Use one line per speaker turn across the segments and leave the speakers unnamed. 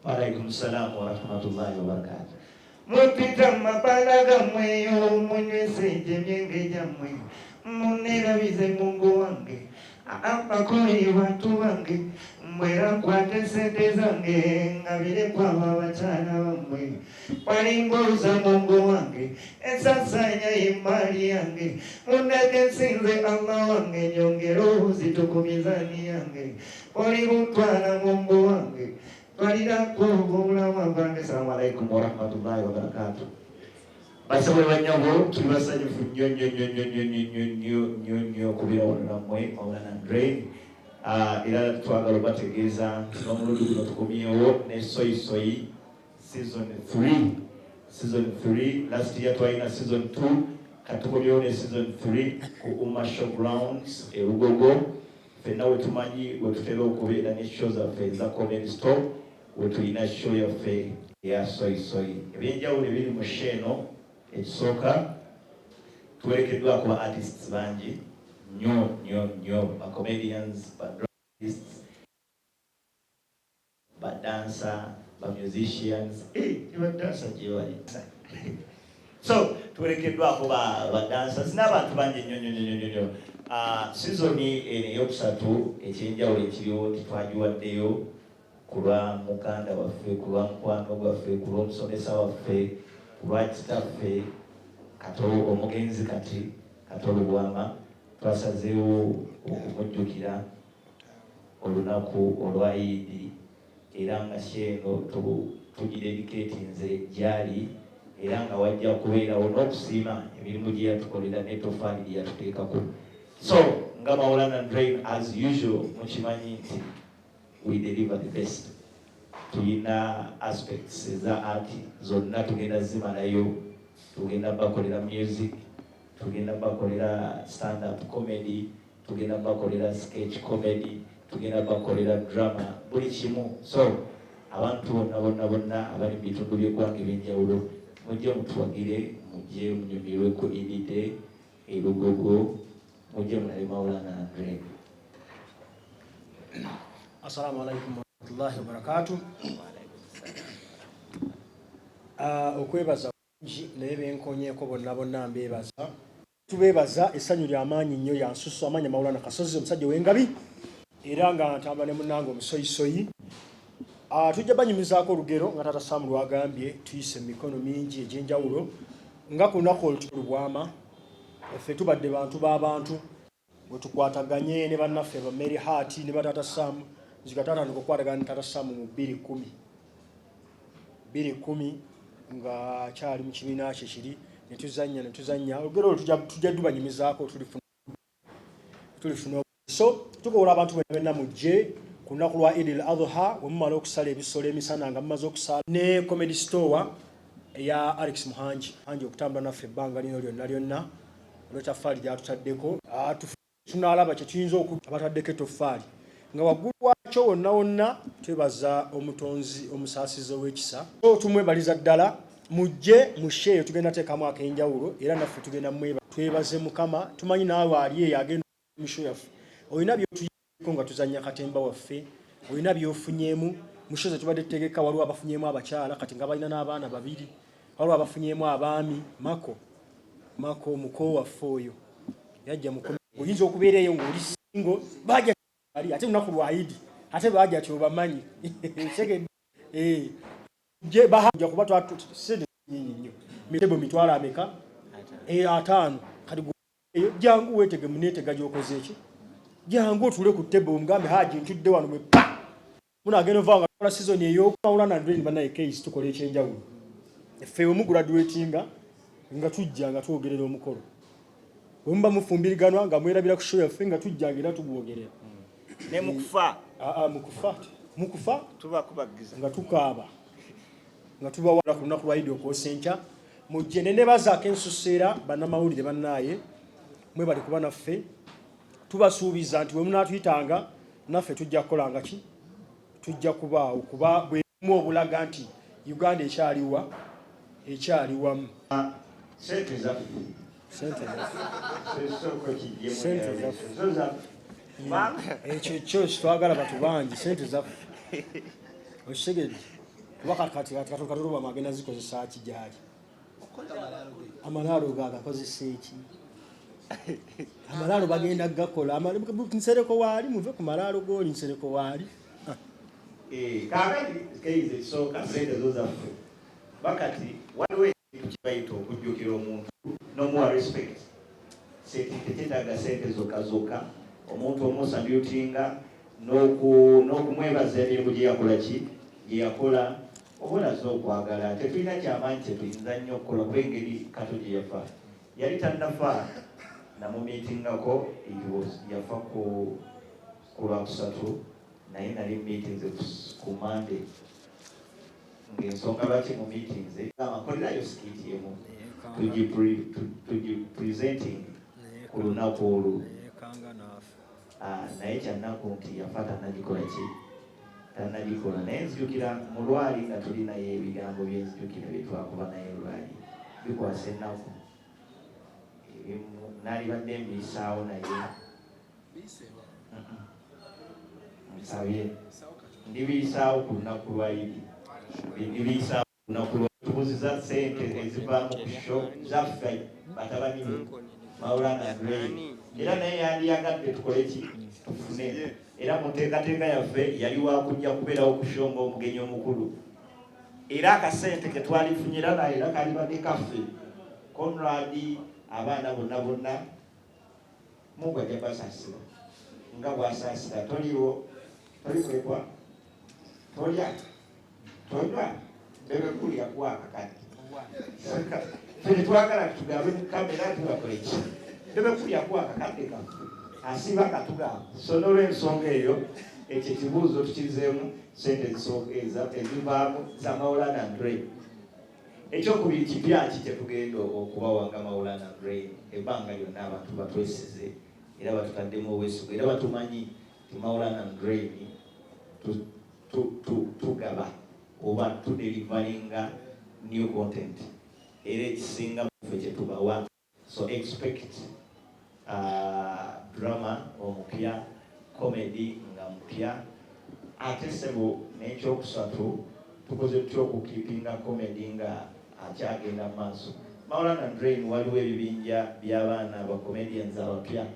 Alaikum salam wa rahmatullahi wa barakatuh.
Mupita mabalaga mweyo mwenyeseje myenge jamwe munerabize Mungu wange apakuli watu wange mwera kwate sente zange ngabire kwaba bachana bamwe palingoza Mungu wange esasanya imali yange mundeke nsinze Allah wange nyongero zitukumizani yange olibutwala Mungu wange
Assalamu alaikum warahmatullahi wabarakatuh. Basabwe banyabo tubasanyufu nnyo kubira wano nammwe Maulana Dre. Era twagala obategeeza n'omulundi guno tukomyewo ne soyi season 3. Last year twalina season 2, katukomyewo ne season 3 ku Umma Showgrounds e Lugogo. Ffenna wetumanyi wetutera okubeera ne show zaffe eza Comedy Store, wetulina show yaffe eya soyi. Ebyenjawulo ebiri mu sheeno, ekisooka twerekeddwako ba artists bangi nnyo, ba comedians, ba dramatists, ba dancer, ba musicians, ba dancer gyebali. So twerekeddwako ba dancers n'abantu bangi nnyo. Sizoni eyokusatu ekyenjawulo ekiriwo titwagiwaddeyo kulwa muganda waffe, kulwa mukwano gwaffe, kulwa omusomesa waffe, kulwa kitaffe Kato omugenzi kati Kato Lubwama. Twasazeewo okumujjukira olunaku olwa Eid, era nga sheeno tugidediketinze gyali, era nga wajja kubeerawo n'okusiima emirimu gye yatukolera n'ettofaali gye yatuteekako. So, nga Maulana Dre, as usual, muchimanyi nti we deliver the best. Tulina aspects eza art zonna tugenda zimalayo, tugenda bakolera music, tugenda bakolera stand-up comedy, tugenda bakolera sketch comedy, tugenda bakolera drama, buli kimu. So, abantu bonna abali mu bitundu by'eggwanga ebyenjawulo, mujje mutuwagire, mujje munyumirwe ku Eid Day e Lugogo. Maulana Dre.
Assalamu alaikum warahmatullahi wabarakatuh. Okwebaza naye benkonyeeko bonna mbebaza. Tubebaza essanyu ly'amaanyi nnyo yansusu amaanyi Maulana Kasozi omusajja w'engabi era nga ntambula ne munnange omusoyisoyi. Tujja banyumizaako olugero nga Taata Sam lwagambye tuyise mu mikono mingi egy'enjawulo nga ku lunaku olutukuvu Lubwama. Ffe tubadde bantu b'abantu bwe tukwataganye ne bannaffe ba Mary Hart ne ba Taata Sam zikatandika okukwatagana ne Taata Sam mu 2010 nga kyali mu kibiina kye kiri ne tuzannya olugero olwo tujja tubanyumizaako tulifuna. So tukola abantu bonna mujje ku lunaku lwa Eid al-Adha bwe mumala okusala ebisolo emisana nga mumaze okusala ne Comedy Store eya Alex Muhanji okutambula naffe ebbanga lino lyonna olw'ettaffaali gy'atutaddeko. Tunalaba kye tuyinza abataddeko ettoffaali nga waggulu wakyo wonna twebaza omutonzi omusaasizi ow'ekisa. So tumwebaliza ddala, mujje musheeyo tugenda teekamu ak'enjawulo era naffe tugenda mweba. Twebaze Mukama, tumanyi naawe ali eyo agenda mu show yaffe. Olina by'otuyiko nga tuzannya katemba waffe, olina by'ofunyeemu mu show ze tubadde tutegeka. Waliwo abafunyeemu abakyala kati nga balina n'abaana 2, waliwo abafunyeemu abaami. Mako muko waffe oyo yajja muko oyinza okubeera eyo ng'oli singo bajja ali ate lunaku lwa Eid ate bajja kyobamanyi je bahajja kuba twasente nyingi nnyo mitebo mitwala ameka 5 kati eyo jangu weetege muneetega gy'okoze eki jangu otule ku tebo mugambe haji ntudde wano mwe pa munagenda ovanga kola season eyo Maulana Dre banaye case tukola ekyenjawulo effe we muguladuatinga nga tujja nga twogerera omukolo bwe muba mufumbiriganwa nga mwerabira ku show yaffe nga tujjanga era tugwogerera
ne
mukufa
tuba kubagiza
nga tukaaba nga tubawala ku lunaku lwa Eid okwosenkya. Mujje ne nebazaako ensuseera bannamawulire bannaaye mwe bali kuba naffe. Tubasuubiza nti we munaatuyitanga naffe tujja kukolanga ki, tujja kubaawo kuba bwe mu obulaga nti Uganda ekyaliwamu.
Sente zaffe
ekyo kyo twagala batu bangi sente zaffe okitegedde Kuba kati Kato Lubwama agenda zikozesa ki gyali? Amalaalo gagakozesa eki? Amalaalo bagenda gakola nsereko waali muve ku malaalo g'oli nsereko waali.
Kaakati keize kisooka sente zo zaffe bakati waliwo ekintu kibayita okujjukira omuntu n'omuwa respect. Tekyetaaga sente zokka omuntu omusalutinga n'okumwebaza emirimu gye yakola gye yakola obulaza okwagala. Tetulina kyamaanyi kyetuyinza nnyo okukola kwengeri Kato gye yafa. Yali tannafa namumiitingako yafa ku Lwakusatu naye nali meetings ku Monday ng'ensonga lwaki mu meetings akolerayo sikiti emu tugipresenting ku lunaku olwo naye kyannaku nti yafa tannagikola naye nzijukira mu lwali nga tuli naye ebigambo byenzijukira byetwakuba naye lwali bikwasa ennaku nalibadde mbisaawo naye nsabye ndibiyisaawo ku lunaku lwayidi ndibiyisaawo ku lunaku lwatubuziza sente ezivaamu ku sho zaffe batabani be Maulana era naye yandiyagadde tukole ki tufune era mu nteekateeka yaffe yali wakujja kubeerawo ku sho ng'omugenyi omukulu era akasente ke twalifunyira naye era kalibadde kaffe Conrad abaana bonna Mungu ajja basaasira nga bwasaasira toliwo tolikwekwa tolya bebe kulya kwaka kati fene twagala tugambe mu kamera tubakole ki bebe kulya kwaka kati kaffe asiba katugamba so n'olw'ensonga eyo ekyo ekibuuzo tukizeemu sente ezivaamu za Maulana Andre. Ekyokubiri kipya ki kyetugenda okubawanga Maulana Andre ebbanga lyonna abantu batwesize era batutaddemu obwesigu era batumanyi ti Maulana Andre tugaba oba tudelivaringa new content era ekisinga ffe kyetubawa so expect drama omupya comedy nga mupya ate sebo n'ekyokusatu tukoze tutya okukipinga comedy nga akyagenda mu maaso. Maulana Andre waliwo ebibinja by'abaana abacomedians abapya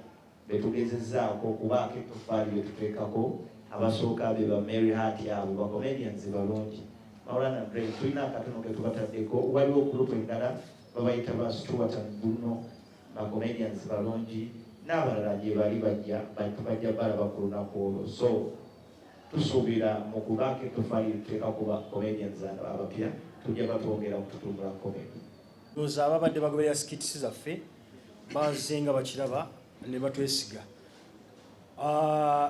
betugezezzaako okubaako ettofaali betuteekako abasooka be ba Mary Hart abo bacomedians balungi. Maulana Andre tulina akatono ke tubataddeko waliwo group endala babayita ba Stuart and Bruno bacomedians balungi n'abalala gye bali bajja balaba ku lunaku olwo so tusuubira mu kubaako ettofaali tuteekako ba comedians abapya tujja batwongera okututumbula comedy.
Oza ababadde bagoberera skits zaffe bazze nga bakiraba ne batwesiga.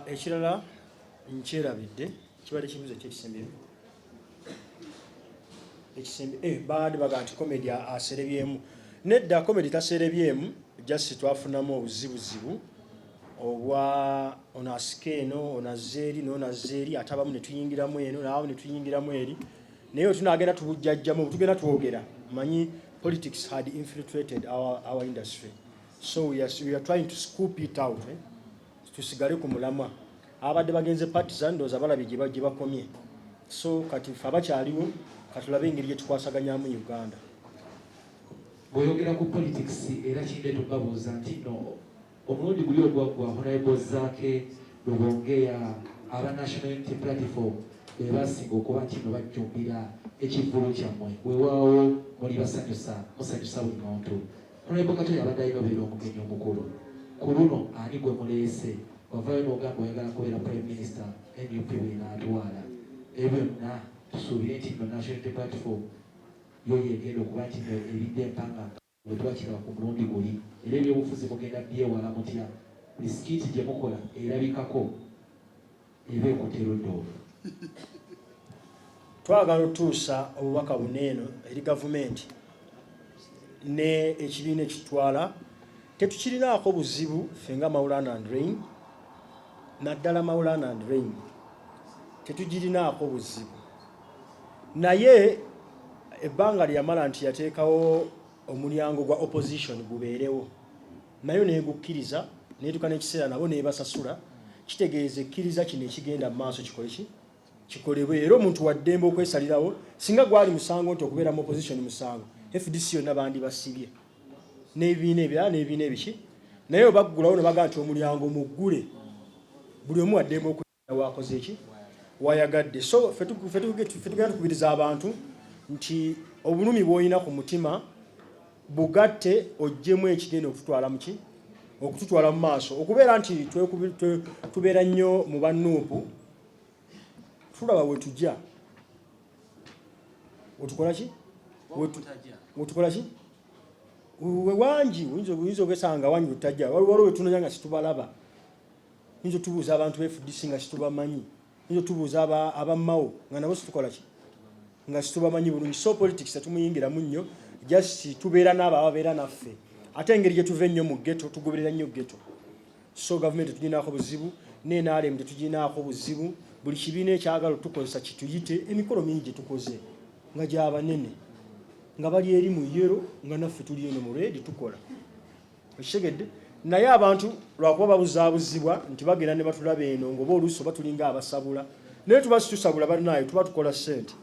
Ekirala nkyerabidde kibadde kibuuzo kyekisembyeyo baadde baga nti comedy aserebyemu. Nedda comedy taserebyemu just twafunamu obuzibuzibu obwa onasike eno onazeeri n'onazeeri ate abamu ne tuyingiramu eno n'abamu ne tuyingiramu eri naye tunagenda tubujjajjamu tugenda twogera manyi politics had infiltrated our industry so we are trying to scoop it out tusigale ku mulamwa abadde bagenze partisan ndooza balabye gye bakomye so kati ffe abakyaliwo katulabe engeri gye tukwasaganyamu Uganda.
Bw'oyogera ku politics era kindeeta okubabuuza nti no omulundi guli ogwaggwa Honorable Zaake Lubongeya aba National Unity Platform bebasinga okuba nti no bajjumbira ekivvulu kyammwe weewaawo muli musanyusa buli muntu. Honorable Kato yabadde alina obeera omugenyi omukulu ku luno ani gwe muleese wavaayo n'ogamba oyagala kubeera Prime Minister NUP bw'enaatwala ebyo byonna tusuubire nti no National Unity Platform yo yegenda okuba nti eridde empanga bwe twakiraba ku mulundi guli era ebyobufuzi mugenda byewala mutya buli sikiiti gye mukola erabikako eba ekutera oddoofu.
Twagala otuusa obubaka buneeno eri gavumenti ne ekibiina ekitwala tetukirinaako buzibu ffe nga Maulana Andre naddala Maulana Andre tetugirinaako buzibu naye ebbanga lyamala nti yateekawo omulyango gwa opposition gubeerewo nayo neegukkiriza neetuka n'ekiseera nabo neebasasula kitegeeza ekkiriza kino ekigenda mu maaso kikole ki kikolebwe era omuntu waddembe okwesalirawo singa gwali musango nti okubeera mu opposition musango FDC yonna bandi basibye n'ebibiina ebirala n'ebibiina ebiki naye obaggulawo ne bagaa nti omulyango muggule buli omu waddembe okwera wakoze eki wayagadde. So ffe tugenda tukubiriza abantu nti obulumi bw'olina ku mutima bugatte oggyemu ekigenda okututwala muki okututwala mu maaso okubeera nti tubeera nnyo mu bannuupu tulaba wetujja wetukola ki wetukola ki wewangi oyinza ogesanga wangi wetutajja waliwo wetunanya nga situbalaba oyinza otubuuza abantu be FDC nga situbamanyi oyinza otubuuza abammawo nga nabo situkola ki nga situbamanyi bulungi. So politics tetumuyingiramu nnyo just tubeera n'abo ababeera naffe ate engeri gye tuva ennyo mu ghetto tugoberera nnyo ghetto. So gavumenti tetuginaako buzibu n'NRM tetuginaako buzibu buli kibiina ekyagala tukozesa kituyite emikolo mingi gye tukoze nga gy'abanene nga bali eri mu yero nga naffe tuli eno mu reedi tukola ekigedde naye abantu lwakuba babuzaabuzibwa nti bagenda ne batulaba eno ng'oba oluusi oba tulinga abasabula naye tuba situsabula balinayo tuba tukola ssente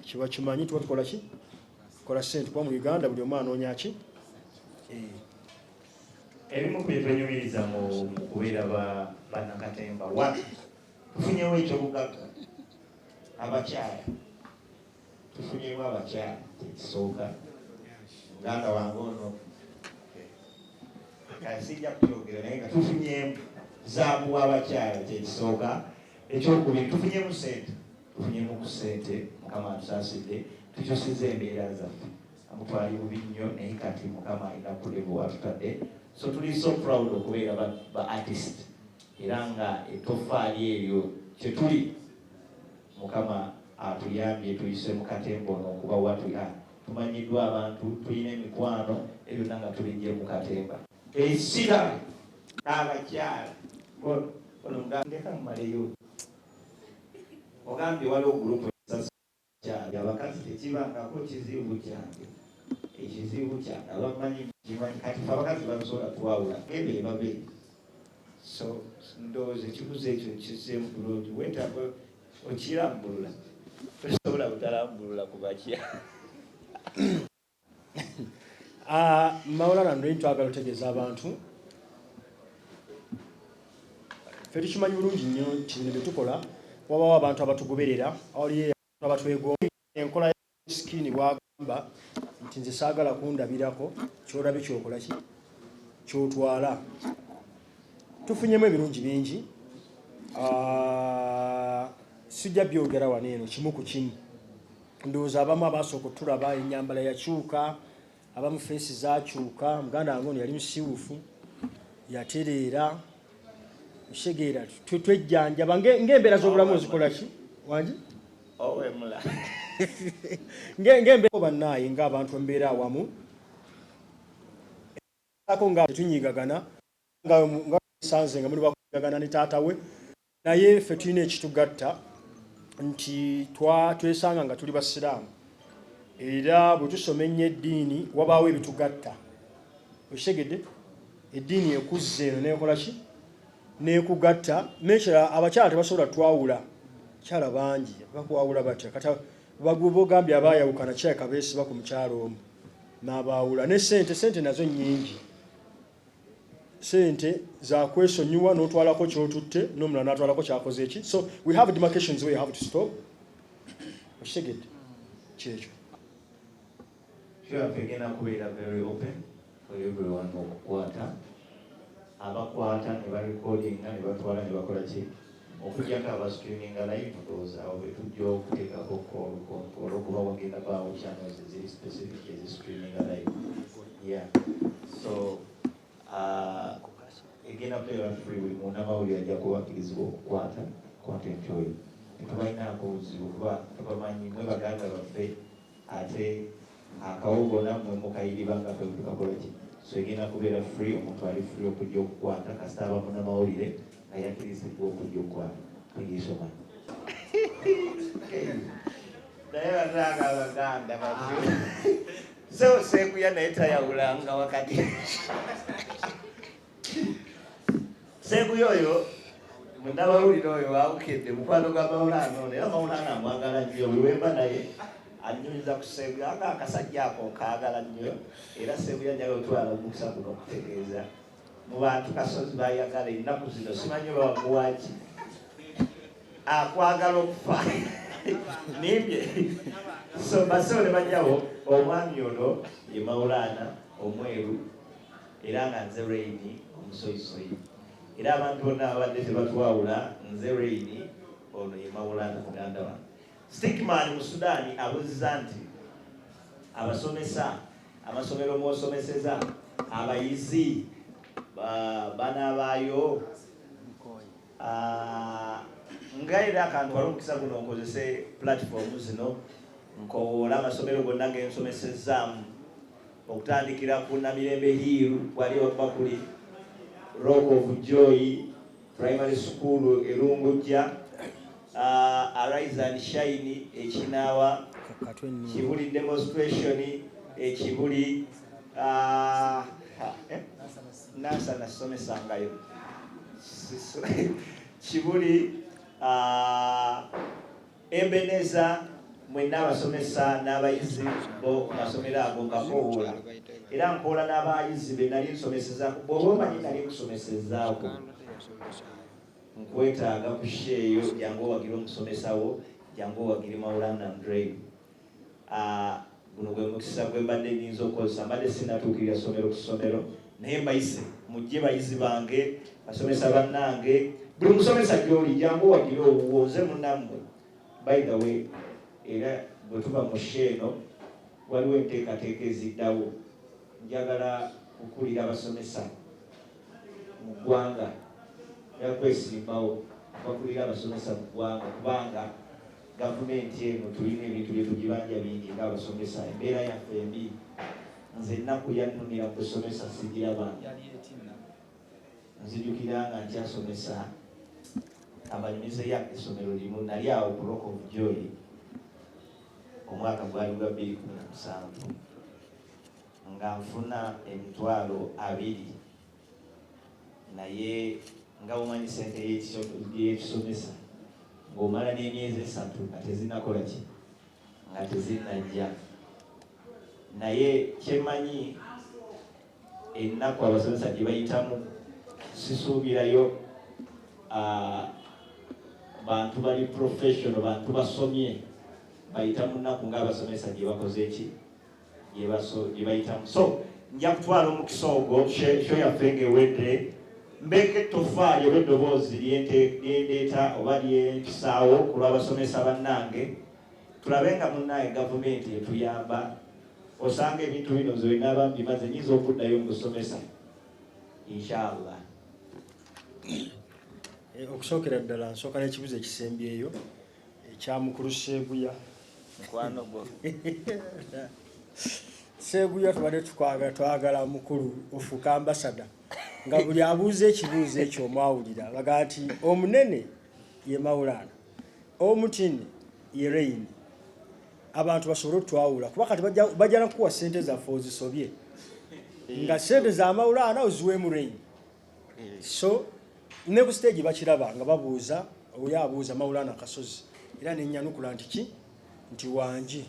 kiba kimanyi tuba tukola ki kola ssente kuba mu Uganda buli omu anoonya ki
ebimu ku bye twenyumiriza mu kubeera bannakatemba watu tufunyewo ekyobugagga abakyala tufunyewo abakyala ekisooka muganda wange ono kasijja kukyogera naye nga tufunyemu zaabu w'abakyala kyekisooka ekyokubiri tufunyemu ssente tufunyemu ku ssente mukama atusaasidde tukyusiza embeera zaffe amutwali bubi nnyo naye kati mukama alina kulevu watutadde so tuli so proud okubeera ba artist era nga ettoffaali eryo kyetuli mukama atuyambye tuyise mu katemba ono okuba watula tumanyiddwa abantu tulina emikwano ebyonna nga tulijje mu katemba esira n'abakyala ono ndeka mumaleyo ogambye waliwo gurupu kyali abakazi tekibangako kizibu kyange ekizibu kyange abamanyi kimanyi kati abakazi basobola twawula ngebe babe so ndowooza ekibuzo ekyo kizeemu bulungi wetaaga okirambulula tosobola butalambulula ku bakyala
Maulana ndo twagala otegeeza abantu ffe tukimanyi bulungi nnyo nti bino bye tukola wabawo abantu abatugoberera awali abatwegomba enkola ya sikini bwagamba nti nze saagala kundabirako kyolabe kyokola ki kyotwala tufunyemu ebirungi bingi sijja byogera wano eno kimu ku kimu ndowooza abamu abasooka otulaba ennyambala yakyuka abamu feesi zakyuka muganda wange ono yali musiiwufu yatereera oshegeera twejjanjaba ng'embeera z'obulamu ozikola ki wangi
owemula
ng'embeera bannaaye ng'abantu embeera awamu ako nga tetunyigagana nga sanze nga muli bakunyigagana ne taata we naye ffe tulina ekitugatta nti twesanga nga tuli basiraamu era bwe tusoma ennyo eddiini wabaawo ebitugatta okitegedde eddiini ekuzza eno nekola ki nekugatta nekira abakyala tebasobola twawula kyala bangi bakwawula batya kata bagambye abayawukana kyaka beesiba ku mukyalo omu n'abaawula ne sente nazo nnyingi sente zakwesonyiwa n'otwalako kyotutte n'omulala n'atwalako kyakoze eki so we have demarcations where you have to stop okitegedde kyekyo
sure begina kubeera very open for everyone okukwata abakwata ne barekodinga ne batwala ne bakola ki okujjako abascreeninga live ndowooza awo betujja okuteekako olwokuba wagenda baawo channels eziri specific eziscreeninga live yeah so egenda kubeera free buli munnamawulire ajja kubakkirizibwa okukwata content oyo tetubalinaako buzibu kuba tubamanyi mwe baganda baffe ate akawogo nammwe mukayiribanga ffe tukakola ki so egenda kubeera free omuntu ali free okujja okukwata kasita aba munnamawulire nga yakkirizibwa okujja okukwata tuyiisoma naye batanga abaganda so seekuya naye tayawulanga wakati seekuya oyo Munabawulira oyo waawukedde mukwano gwa Maulana ono era Maulana amwagala nnyo wewemba naye anyumiza ku Sebuya akasajja ako kaagala nnyo era Sebuya njagala otwala omukisa guno okutegeeza mu bantu Kasozi bayagala ennaku zino simanyi bawamuwaki akwagala okufa nibye so basole banyawo omwami ono ye Maulana omweru era nga nze Raini omusoyisoyi era abantu bonna abadde tebatwawula nze Raini ono ye Maulana muganda wange. Stickman mu Sudaani abuuziza nti abasomesa amasomero mwosomeseza abayizi banabaayo nga era akantu wali omukisa guno nkozese platform zino nkowoola amasomero gonna gensomesezaamu okutandikira ku Namirembe Hill wali okuba kuli Rock of Joy Primary School Erungujja, Arise and Shine Ekinawa, Kibuli Demonstration Ekibuli, Nasa nasomesangayo Kibuli, Ebeneza mwenna abasomesa n'abayizi bo masomero ago ngakowoola era nkoola n'abayizi be nali nsomeseza bw'oba omanyi nali nkusomesezaako nkwetaaga ku sheeyo jangu owagire omusomesawo jangu owagire Maulana Andre. Guno gwe mukisa gwe mbadde nnyinza okukozesa mbadde sinatuukirira ssomero ku ssomero naye mbayise mujje bayizi bange basomesa bannange buli musomesa gy'oli jangu owagire owuwoze munnammwe. By the way era bwe tuba mu sheeno waliwo enteekateeka eziddawo njagala okukulira abasomesa mu ggwanga era kwesimbawo bakulira abasomesa mu ggwanga kubanga gavumenti eno tulina ebintu bye tugibanja bingi ng'abasomesa embeera yaffe embi nze ennaku yannunira kusomesa sigirabanga nzijukira nga nkyasomesa abanyumize ya essomero limu nali awo ku Rock of Joy omwaka gwali gwa 2017 nga nfuna $20,000 naye nga omanyi sente y'ekisomesa ng'omala n'emyezi 3 nga tezinakola ki nga tezinajja naye kyemanyi ennaku abasomesa gye bayitamu sisuubirayo bantu bali professional bantu basomye bayita munaku ng'abasomesa gye bakoze eki gye bayitamu. So nja kutwala omukisa ogwo sho yaffe ng'ewedde mbeke ettoffaali oba eddoboozi lyendeeta oba lyempisaawo ku lw'abasomesa bannange tulabe nga munnaye gavumenti etuyamba osanga ebintu bino nze olina abambimaze nyinza okuddayo mu kusomesa inshallah.
Okusookera ddala nsooka n'ekibuzo ekisembyeyo ekyamukulu Sebuya
mukwano gwo
Sebuya tubadde twagala mukulu ofuuka ambasada nga buli abuuza ekibuuzo ekyo omwawulira baga nti omunene ye Maulana omutini ye Raini abantu basobole otwawula kuba kati bajja nakuwa ssente zaffe ozisobye nga ssente za Maulana oziweemu Raini. So ne ku stage bakiraba nga babuuza oyo abuuza Maulana Kasozi era n'ennyanukula nti ki nti wangi.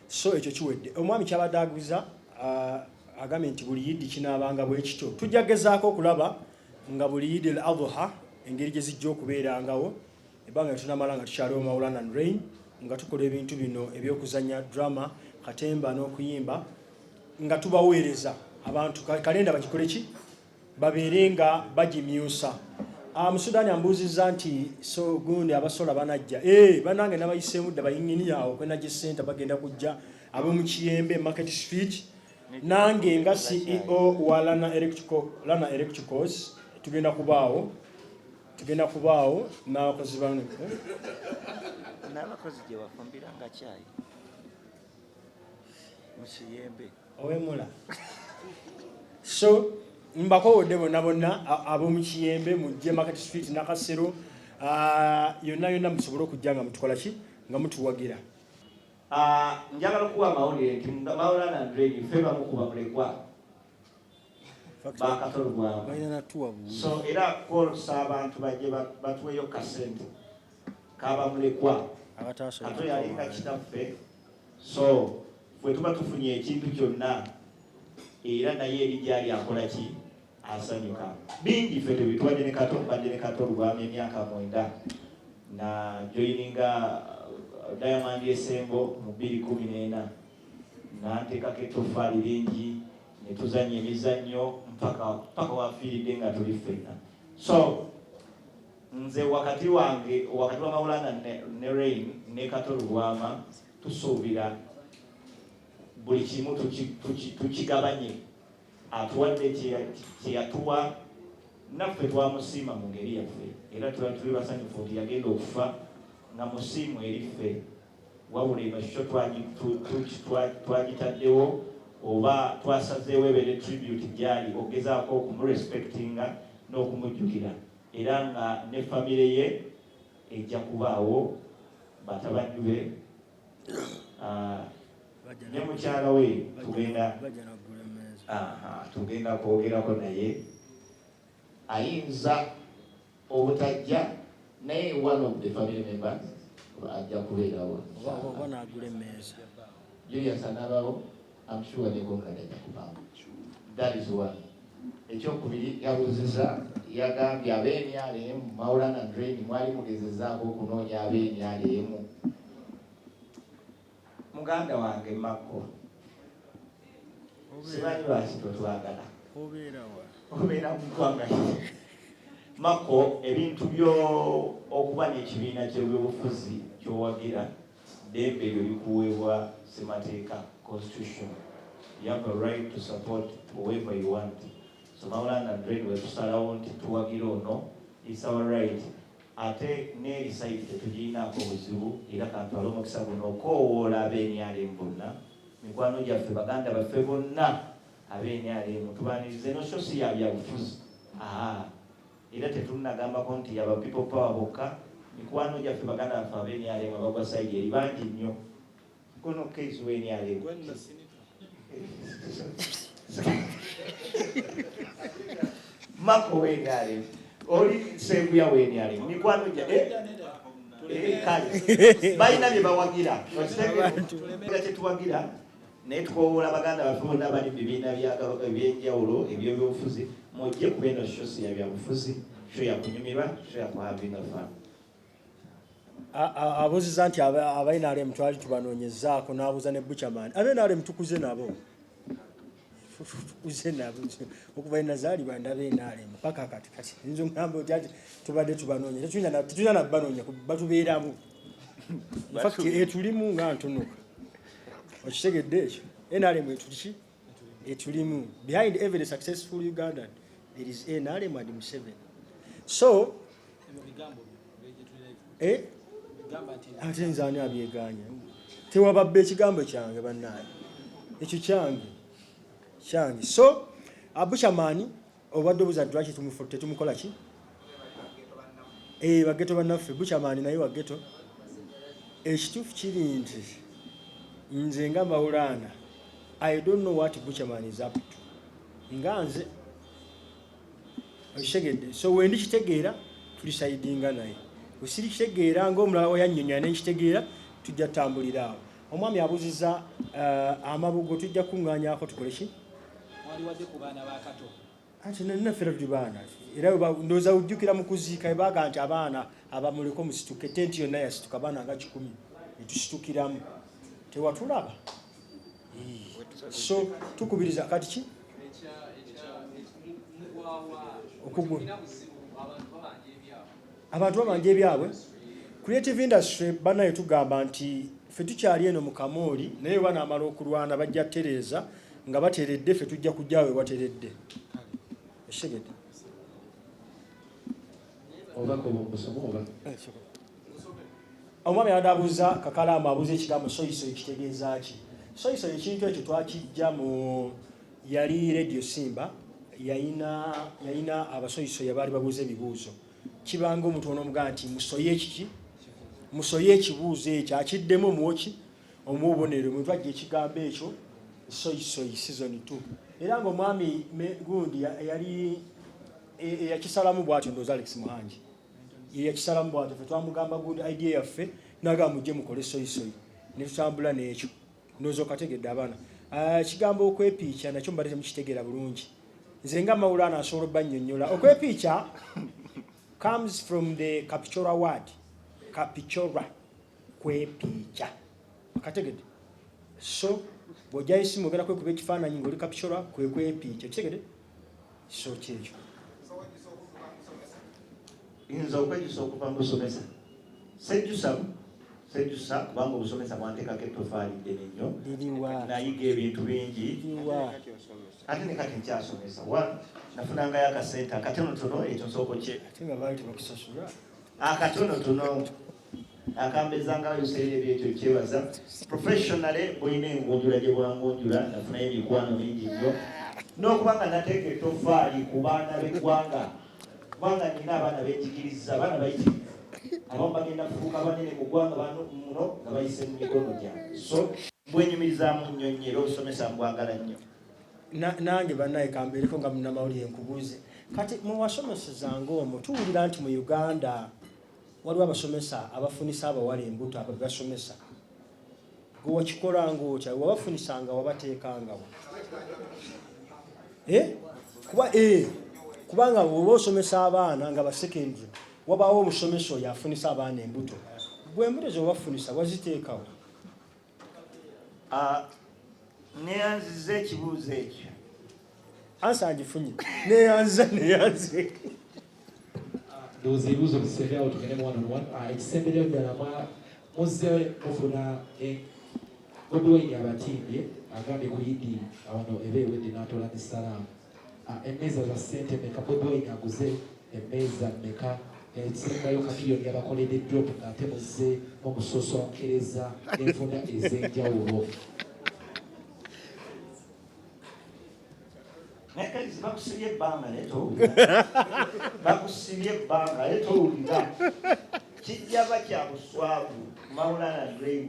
So ekyo kiwedde omwami kyabadde aguza agambye nti buli yiddi kinaabanga bwe kityo tujja gezaako okulaba nga buli yiddi al-adha engeri gye zijja okubeerangawo ebbanga tunamala nga tukyaliwo Maulana Rain nga tukola ebintu bino ebyokuzanya drama katemba n'okuyimba nga tubaweereza abantu kalenda bakikole ki babeere nga bagimyusa. Musudaani ambuuzizza nti so gundi abasola banajja banange nabayiseemu dda bayingini awo kwenajja sente bagenda kujja ab'omu Kiyembe Market Street nange nga CEO wa Lana Electricals tugenda kubaawo n'abakozi bange
n'abakozi gye bafumbira nga kyayi mu Kiyembe
owemula. So mbakowodde bonna ab'omu Kiyembe mujje Market Street Nakasero yonna musobole okujja nga mutukola ki nga mutuwagira.
Njagala okuwa amawulire nti Maulana Andre ffe bamukuba mulekwa ba Kato Lubwama. So era kosa abantu bajje batweyo kasente kaba mulekwa Kato yalinga kitaffe. So fwe tuba tufunye ekintu kyonna era naye eri gyali akola ki asanyuka. Bingi ffe tubitwadde ne Kato, mbadde ne Kato Lubwama emyaka 9 na joininga Diamond Esembo mu 2014 nanteekako ettoffaali lingi ne tuzanya emizannyo mpaka wafiiridde nga tuli ffenna. So nze wakati wa Maulana ne Rain ne Kato Lubwama tusuubira buli kimu tukigabanye. Atuwadde kyeyatuwa naffe twamusiima mu ngeri yaffe era tuli basanyufu nti yagenda okufa nga musiimu eri ffe, wabula emakyo twagitaddewo oba twasazeewo ebeere tribute gyali ogezaako okumurespectinga n'okumujjukira era nga ne famire ye ejja kubaawo batabani be ne mukyala we tugenda kwogerako naye ayinza obutajja naye one of the family members ajja kubeerawo Julius anabawo. I'm sure ne Gongada ajja kubaawo. That is one. Ekyokubiri yabuuziza yagambye ab'emyalemu Maulana and Rain mwali mugezezaako okunoonya ab'emyalemu. Muganda wange Mako simanyi lwaki totwagala obeera mu ggwanga Mako ebintu byo okuba n'ekibiina ky'ebyobufuzi ky'owagira ddembe lyo likuweebwa ssemateeka constitution. You have a right to support whoever you want. So Maulana and Rain wetusalawo nti tuwagira ono, it's our right. Ate n'eri site tetugirinaako buzibu era kantwala omukisa guno okoowoola ab'emyalemu bonna, mikwano gyaffe baganda baffe bonna ab'emyalemu tubaanirize nosho si ya byabufuzi. Era tetunnagambako nti aba people power bokka, mikwano gyaffe baganda baffe ab'emyalemu abagwa saidi eri bangi nnyo. Kono case w'emyalemu Mako w'emyalemu oli sembuya w'emyalemu mikwano gya kale balina bye bawagira kyetuwagira naye tukoowoola baganda baffe bonna bali mu bibiina ebyenjawulo eby'ebyobufuzi mujje kuba eno sho si ya byabufuzi, sho ya kunyumirwa, sho ya kuhavinga fun.
Abuuziza nti abainaalemu twali tubanoonyezaako n'abuuza ne Buchaman abainaalemu tukuze nabo okuva enazaalibwa ndaba enaalemu paka katikati nzo ngamba oti ati tubadde tubanoonya tetulina nabanoonya batubeeramu infact etulimu nga ntonoka okitegedde ekyo enaalemu etuliki etulimu behind every successful Ugandan there is enaalemu and Museveni. So ate nze ani abyeganya tewababba ekigambo kyange bannaaye ekyo kyange. So Buchaman obadde obuuza nti lwaki tetumukola ki bageto bannaffe Buchaman naye wa geto. Ekituufu kiri nti nze nga Maulana I don't know what Buchaman is up to nga nze okitegedde. So wendikitegeera tulisaidinga naye, wesiri kitegeera ng'omulala oyannyonnyola nekitegeera tujja tambulira awo. Omwami abuuziza amabugo tujja kuŋŋaanyaako tukole ki ati naffe tuli baana era ndowooza ujjukira mu kuziika ebaga nti abaana abamuleko musituke tenti yonna yasituka abaana nga 10 netusitukiramu tewatulaba. So tukubiriza kati ki abantu babanja ebyabwe. Creative industry banaye tugamba nti ffe tukyali eno mu kamooli naye banaamala okulwana bajja tereza nga bateredde ffe tujja kujjawe bateredde ekigedde omwami yadabuuza kakalaamu abuuza ekigambo soyiso ekitegeeza ki. Soyiso ekintu ekyo twakijja mu yali Radio Simba yayina abasoyiso yabaali babuuza ebibuuzo kibanga omuntu onomugaa nti musoye ekiki musoye ekibuuzo ekyo akiddemu omwoki omubonero mwe twajja ekigambo ekyo soyisoyi season 2 era ng'omwami gundi yali yakisalamu bw'atyo ndooza Alex Muhangi yakisalamu bw'atyo ffe twamugamba gundi idea yaffe n'agamba mujje mukole soyisoyi ne tutambula n'ekyo ndowooza okategedde abaana ekigambo okwepiica nakyo mbadde temukitegeera bulungi nze nga Maulana asobola obbannyonnyola okwepiica comes from the Capichora word Capichora kwepiica akategedde so bw'ojjayo essimu ogenda kwekuba ekifaananyi ng'oli Capichora kwepiica kitegedde so kyekyo
Inza okwejjusa okuva mu busomesa sejjusa kubanga obusomesa bwanteekako ettofaali ddene nnyo nayiga ebintu bingi ate ne kati nkyasomesa nafunangayo akasente akatonotono ekyo nsooka akatonotono akambezangayo biseera ebyekyo kyebaza professionally bwolina engonjula gye bwangonjula nafunayo emikwano mingi nnyo n'okubanga nateeka ettofaali ku baana b'eggwanga kubanga nina abaana benjigiriza abaana bayitirivu abamu bagenda kufuuka banene mu ggwanga bano muno nga bayise mu mikono gyange so bwenyumirizaamu nnyo nnyo era obusomesa mbwagala nnyo
nange bannaye kambeereko nga munnamawulire nkubuuze kati muwasomesezanga omwo tuwulira nti mu Uganda waliwo abasomesa abafunisa abawala embuto abo bebasomesa gwe wakikolanga otya wabafunisanga wabateekangawo kubanga oba osomesa abaana nga basekendule wabaawo omusomesa oyo afunisa abaana embuto gwe embuto zewabafunisa waziteekawo
neyanziza ekibuuzo ekyo
ansa ngifunye neyanze
ndowooza ebibuuzo bisemberawo tugendemu one on one ekisemberayo ddala muzze mufuna Bobi Wine abatimbye agambye ku Idi wano eba ewedde n'atoola n'essalaamu emmeeza za ssente meka Bobi Wine aguze emmeeza meka ekisembayo kamiliyoni yabakoledde drop ng'ate muzze mumusoosoonkereza enfunda ez'enjawulo
bakusibye ebbanga naye towulira kijja ba kya buswavu Maulana Grey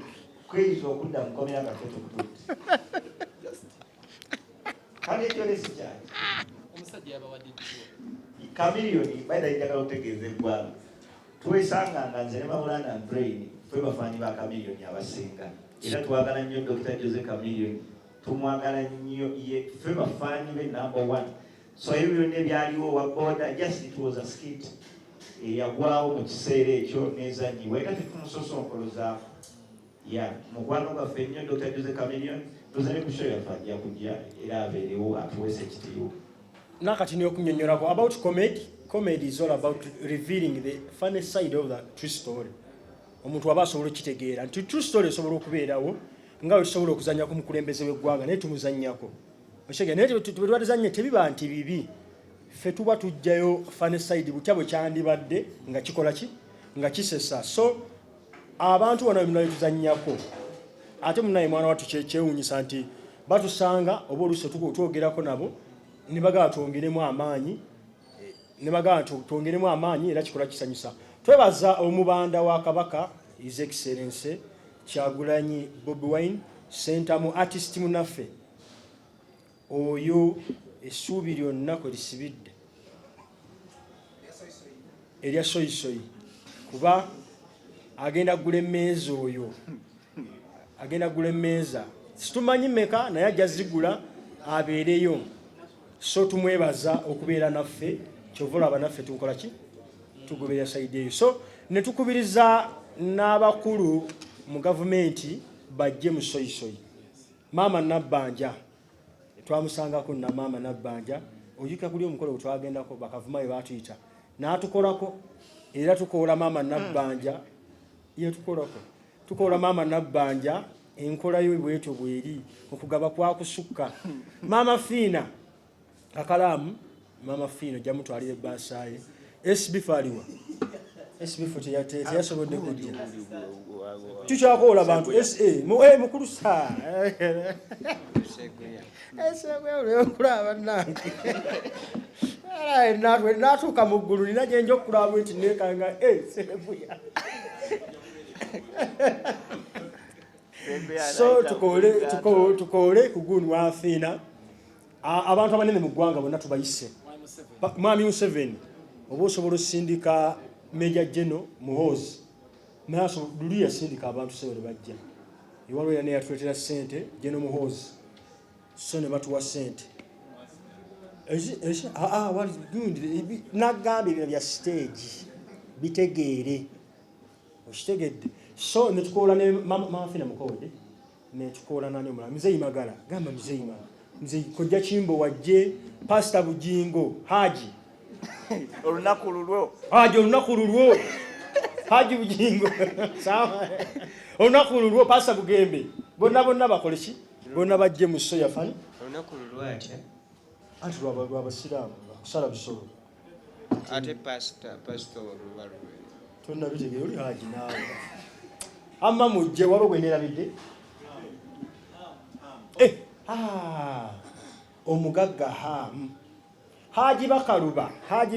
kweyiza okudda mukomera akatoto kutuuti kandi ekyo lesi kyaki
omusajja yabawadde
kamiliyoni baida njagala otegeeza eggwanga twesanganga nze ne Maulana Grey ffe bafaanyi ba kamiliyoni abasinga era twagala nnyo Dr. Jose Kamiliyoni tumwagala nnyo ye ffe bafaanyi be number one so ebyo byonna ebyaliwo wa boda just it was a skit eyagwawo mu kiseera ekyo nezanyiwa era tetumusosonkolozaako mukwano gwaffe nnyo Dr. Jose Kamiliyoni tuze ne ku show yaffe ajja kujja era abeerewo atuweesa ekitiibwa
nakati n'okunnyonnyolako about comedy is all about revealing the funny side of the true story omuntu aba asobola okitegeera nti true story esobola okubeerawo nga bwe tusobola okuzannya ku mukulembeze w'eggwanga naye tumuzannyako okyege naye bwe twatuzannya tebiba nti bibi ffe tuba tujjayo funny side butya bwe kyandibadde nga kikola ki nga kisesa so abantu wano bwe tuzannyako ate munaye mwana wattu kyewuunyisa nti batusanga oba oluusi twogerako nabo ne bagala twongeremu amaanyi era kikola kisanyusa twebaza omubanda wa Kabaka His Excellency Kyagulanyi Bobi Wine sentamu artist munaffe oyo essuubi lyonna kwe lisibidde erya soyisoyi kuba agenda kugula emmeeza oyo agenda kugula emmeeza situmanyi meka naye ajja zigula abeereyo so tumwebaza okubeera naffe kyova olaba naffe tukola ki tugoberera sayidi eyo so ne tukubiriza n'abakulu mu gavumenti bajje mu soyisoyi maama Nabbanja twamusangako na maama Nabbanja oyuka kuli omukolo gwe twagendako bakavuma we baatuyita n'atukolako era tukola maama Nabbanja tukola maama Nabbanja enkola yo bwetyo bweri okugaba kwakusukka maama Fiina akalaamu maama Fiina jja mutwalira ebbaasaye SB faliwa SB fote yasobodde kujja tukyakola bantu mukulu saa esekulaba nange natuuka mu ggulu nina gyenja okulaba nti nekanga sebuya so tukole ku guni wa Fiina abantu abanene mu ggwanga bonna tubayise mwami Museveni oba osobola osindika Major General Muhoozi naso luli yasindika abantu sewere bajja iwalo ya ne yatuletera ssente General Muhoozi so ne batuwa ssente wali gundi nagambe bino bya stage bitegeere oshitegedde so ne tukola ne mama Fina Mukode ne tukola nani omulala Mzee Magala gamba Mzee Magala Mzee Kojja Kimbo wajje Pastor Bujingo Haji
olunaku lulwo Haji
Bujingo sawa olunaku lulwo Pastor Bugembe bonna bakoleki bonna bajje mu soya fani
olunaku lulwo atya
anti lwa basiraamu kusala bisolo
ate pastor olubalu
tonna bitegere oli Haji naawe amma mujje walo gwenerabidde omugagga Haji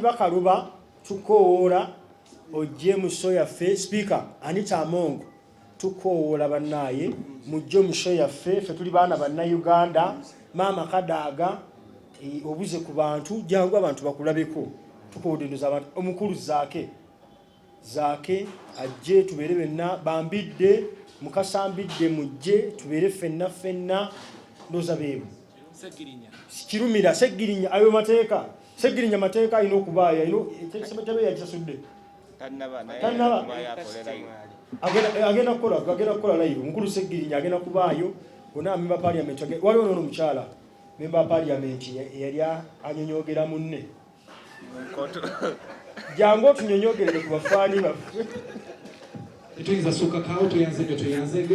Bakaluba tukoola ojje mu show yaffe speaker Anita Amongo tukoola bannaye mujje mu show yaffe ffe tuli baana banna Uganda mama Kadaga obuze ku bantu jangu abantu bakulabeko tukoodinduza abantu omukulu Zaake ajje tubeere benna bambidde mukasambidde mujje tubeere fenna ndoza beebu Kirumira Segirinya ayo mateeka Segirinya mateeka ino kubaya ino ekisebetebe yakisudde tanaba agenda kola live mukulu Segirinya agenda kubaayo bona member parliament waliwo no mukyala member parliament yali anyonyogera munne jango tunyonyogerere ku bafaani baffe
tuyinza sooka kawo tuyanze